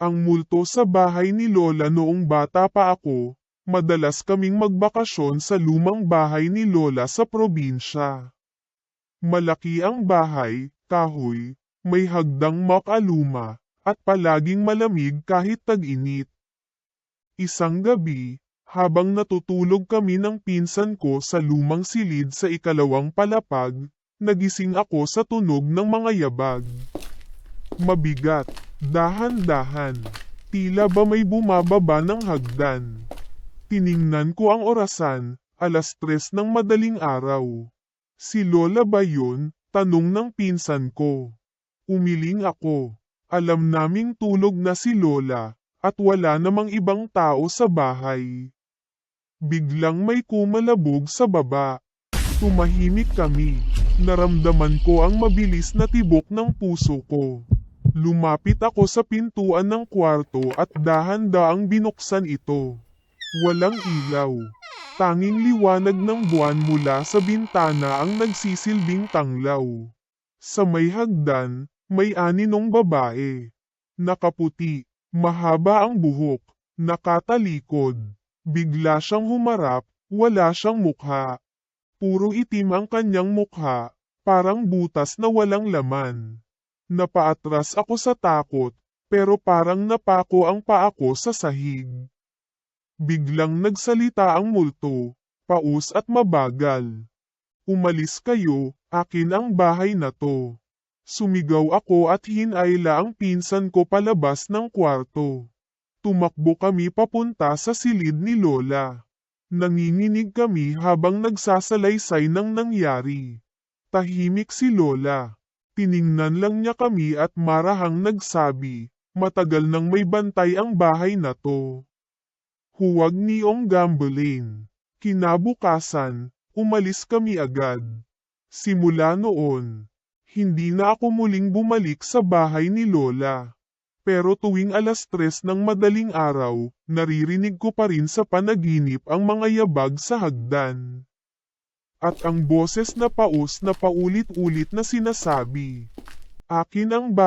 Ang multo sa bahay ni Lola noong bata pa ako, madalas kaming magbakasyon sa lumang bahay ni Lola sa probinsya. Malaki ang bahay, kahoy, may hagdang makaluma, at palaging malamig kahit tag-init. Isang gabi, habang natutulog kami ng pinsan ko sa lumang silid sa ikalawang palapag, nagising ako sa tunog ng mga yabag. Mabigat, dahan-dahan, tila ba may bumababa ng hagdan. Tiningnan ko ang orasan, 3:00 ng madaling araw. Si Lola ba yun? Tanong ng pinsan ko. Umiling ako. Alam naming tulog na si Lola, at wala namang ibang tao sa bahay. Biglang may kumalabog sa baba. Tumahimik kami. Naramdaman ko ang mabilis na tibok ng puso ko. Lumapit ako sa pintuan ng kwarto at dahan-daang binuksan ito. Walang ilaw. Tanging liwanag ng buwan mula sa bintana ang nagsisilbing tanglaw. Sa may hagdan, may aninong babae. Nakaputi, mahaba ang buhok, nakatalikod. Bigla siyang humarap, wala siyang mukha. Puro itim ang kanyang mukha, parang butas na walang laman. Napaatras ako sa takot, pero parang napako ang paa ko sa sahig. Biglang nagsalita ang multo, paus at mabagal. Umalis kayo, akin ang bahay na to. Sumigaw ako at hinayla ang pinsan ko palabas ng kwarto. Tumakbo kami papunta sa silid ni Lola. Nanginginig kami habang nagsasalaysay ng nangyari. Tahimik si Lola. Tiningnan lang niya kami at marahang nagsabi, matagal nang may bantay ang bahay na to. Huwag niyong gambling. Kinabukasan, umalis kami agad. Simula noon, hindi na ako muling bumalik sa bahay ni Lola. Pero tuwing 3:00 ng madaling araw, naririnig ko pa rin sa panaginip ang mga yabag sa hagdan. At ang boses na paulit-ulit na sinasabi, akin ang bahay.